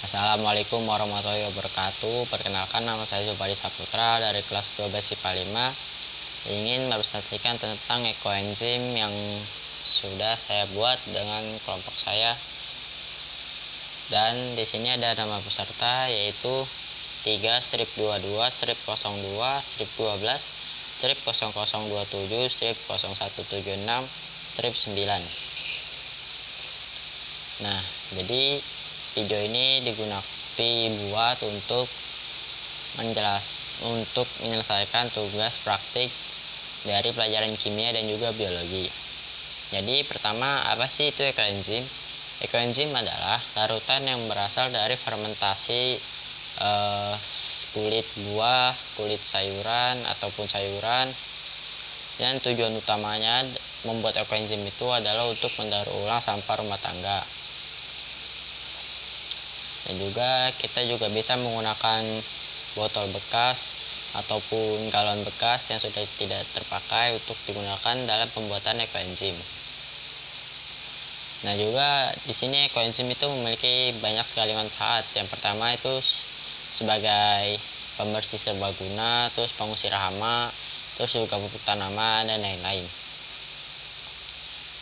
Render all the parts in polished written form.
Assalamualaikum warahmatullahi wabarakatuh. Perkenalkan, nama saya Zubadi Saputra dari kelas 12 IPA 5. Ingin mempresentasikan tentang ekoenzim yang sudah saya buat dengan kelompok saya. Dan di sini ada nama peserta, yaitu 3-2-2-0027-0176-9. Nah, jadi video ini dibuat untuk menyelesaikan tugas praktik dari pelajaran kimia dan juga biologi. Jadi pertama, apa sih itu ekoenzim? Ekoenzim adalah larutan yang berasal dari fermentasi kulit buah, kulit sayuran ataupun sayuran. Dan tujuan utamanya membuat ekoenzim itu adalah untuk mendaur ulang sampah rumah tangga. Dan juga kita juga bisa menggunakan botol bekas ataupun galon bekas yang sudah tidak terpakai untuk digunakan dalam pembuatan ekoenzim. Nah, juga di sini ekoenzim itu memiliki banyak sekali manfaat. Yang pertama itu sebagai pembersih serbaguna, terus pengusir hama, terus juga pupuk tanaman dan lain-lain.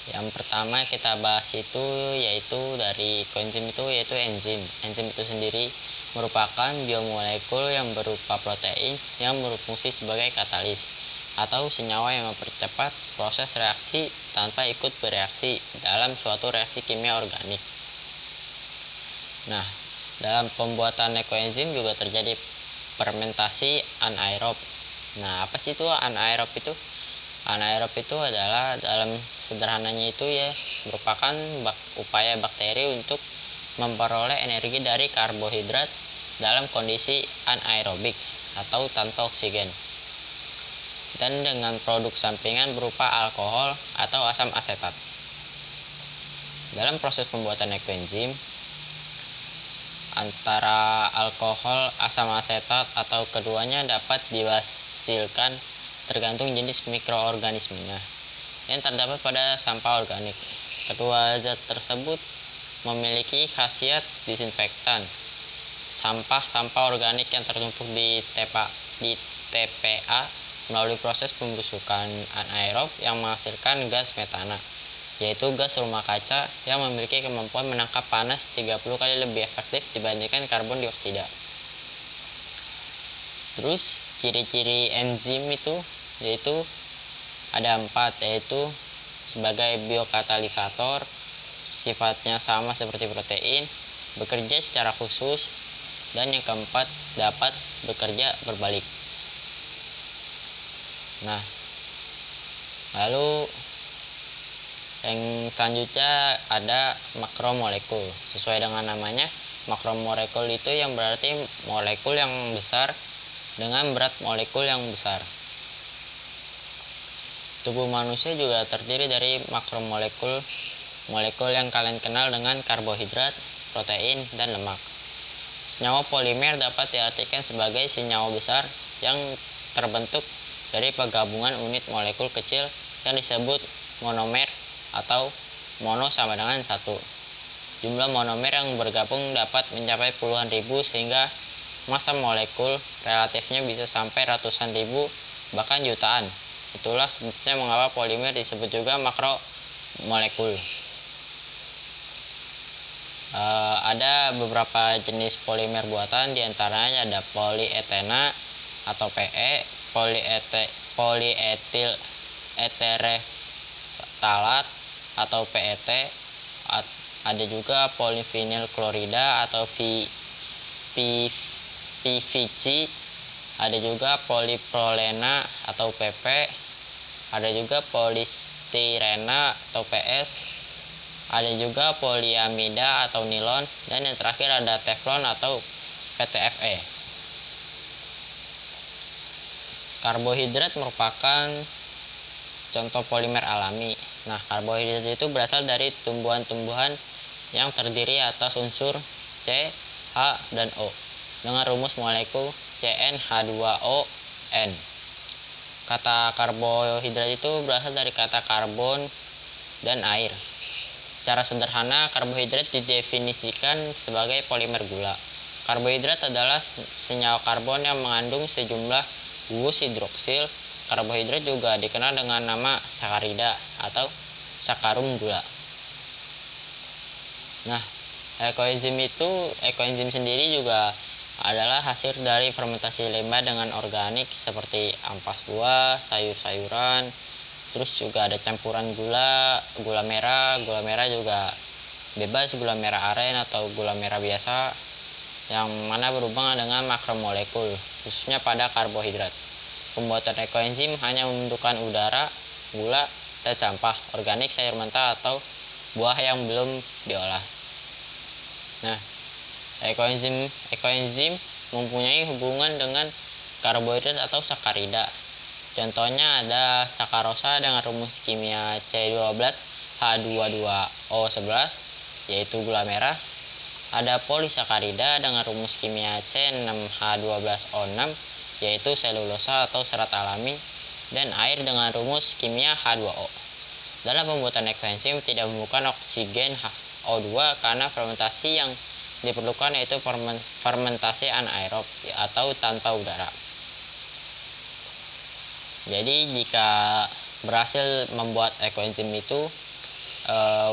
Yang pertama kita bahas itu yaitu dari koenzim itu yaitu enzim. Enzim itu sendiri merupakan biomolekul yang berupa protein yang berfungsi sebagai katalis atau senyawa yang mempercepat proses reaksi tanpa ikut bereaksi dalam suatu reaksi kimia organik. Nah, dalam pembuatan ekoenzim juga terjadi fermentasi anaerob. Nah, apa sih itu anaerob itu? Anaerob itu adalah dalam sederhananya itu ya merupakan upaya bakteri untuk memperoleh energi dari karbohidrat dalam kondisi anaerobik atau tanpa oksigen, dan dengan produk sampingan berupa alkohol atau asam asetat. Dalam proses pembuatan ekoenzim, antara alkohol, asam asetat atau keduanya dapat dihasilkan tergantung jenis mikroorganismenya yang terdapat pada sampah organik. Kedua zat tersebut memiliki khasiat disinfektan. Sampah organik yang tertumpuk di TPA melalui proses pembusukan anaerob yang menghasilkan gas metana, yaitu gas rumah kaca yang memiliki kemampuan menangkap panas 30 kali lebih efektif dibandingkan karbon dioksida. Terus ciri-ciri enzim itu yaitu ada 4, yaitu sebagai biokatalisator, sifatnya sama seperti protein, bekerja secara khusus, dan yang keempat dapat bekerja berbalik. Nah, lalu yang selanjutnya ada makromolekul. Sesuai dengan namanya, makromolekul itu yang berarti molekul yang besar dengan berat molekul yang besar. Tubuh manusia juga terdiri dari makromolekul, molekul yang kalian kenal dengan karbohidrat, protein, dan lemak. Senyawa polimer dapat diartikan sebagai senyawa besar yang terbentuk dari penggabungan unit molekul kecil yang disebut monomer atau mono sama dengan 1. Jumlah monomer yang bergabung dapat mencapai puluhan ribu sehingga massa molekul relatifnya bisa sampai ratusan ribu bahkan jutaan. Itulah sebabnya mengapa polimer disebut juga makromolekul. Ada beberapa jenis polimer buatan, diantaranya ada polietena atau PE, polietil etereftalat atau PET, ada juga polivinil klorida atau PVC, ada juga poliprolena atau PP, ada juga polistirena atau PS, ada juga poliamida atau nilon, dan yang terakhir ada teflon atau PTFE. Karbohidrat merupakan contoh polimer alami. Nah, karbohidrat itu berasal dari tumbuhan-tumbuhan yang terdiri atas unsur C, H, dan O dengan rumus molekul CnH2ON. Kata karbohidrat itu berasal dari kata karbon dan air. Secara sederhana, karbohidrat didefinisikan sebagai polimer gula. Karbohidrat adalah senyawa karbon yang mengandung sejumlah gugus hidroksil. Karbohidrat juga dikenal dengan nama sakarida atau sakarum gula. Nah, ekoenzim sendiri juga adalah hasil dari fermentasi limbah dengan organik seperti ampas buah, sayur-sayuran. Terus juga ada campuran gula merah juga bebas, gula merah aren atau gula merah biasa, yang mana berhubungan dengan makromolekul, khususnya pada karbohidrat. Pembuatan ekoenzim hanya membutuhkan udara, gula, dan sampah organik sayur mentah atau buah yang belum diolah. Nah, ekoenzim mempunyai hubungan dengan karbohidrat atau sakarida. Contohnya ada sakarosa dengan rumus kimia C12H22O11 yaitu gula merah. Ada polisakarida dengan rumus kimia C6H12O6 yaitu selulosa atau serat alami, dan air dengan rumus kimia H2O. Dalam pembuatan ekoenzim tidak memerlukan oksigen O2 karena fermentasi yang diperlukan yaitu fermentasi anaerob atau tanpa udara. Jadi jika berhasil membuat ekoenzim itu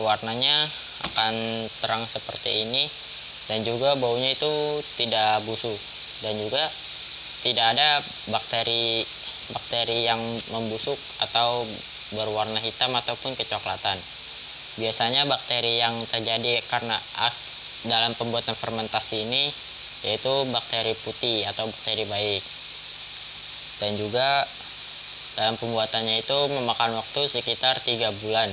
warnanya akan terang seperti ini, dan juga baunya itu tidak busuk, dan juga tidak ada bakteri yang membusuk atau berwarna hitam ataupun kecoklatan. Biasanya bakteri yang terjadi karena dalam pembuatan fermentasi ini yaitu bakteri putih atau bakteri baik, dan juga dalam pembuatannya itu memakan waktu sekitar 3 bulan,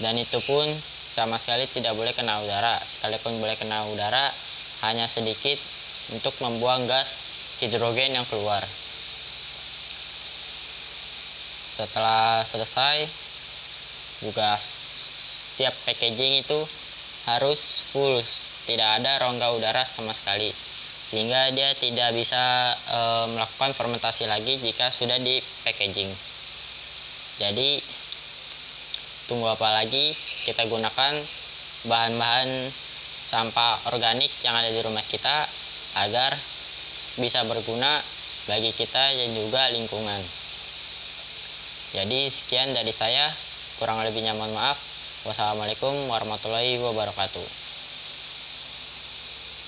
dan itu pun sama sekali tidak boleh kena udara. Sekalipun boleh kena udara, hanya sedikit untuk membuang gas hidrogen yang keluar. Setelah selesai, juga setiap packaging itu harus full, tidak ada rongga udara sama sekali, sehingga dia tidak bisa melakukan fermentasi lagi jika sudah di packaging. Jadi tunggu apa lagi, kita gunakan bahan-bahan sampah organik yang ada di rumah kita agar bisa berguna bagi kita dan juga lingkungan. Jadi sekian dari saya, kurang lebihnya mohon maaf. Wassalamualaikum warahmatullahi wabarakatuh.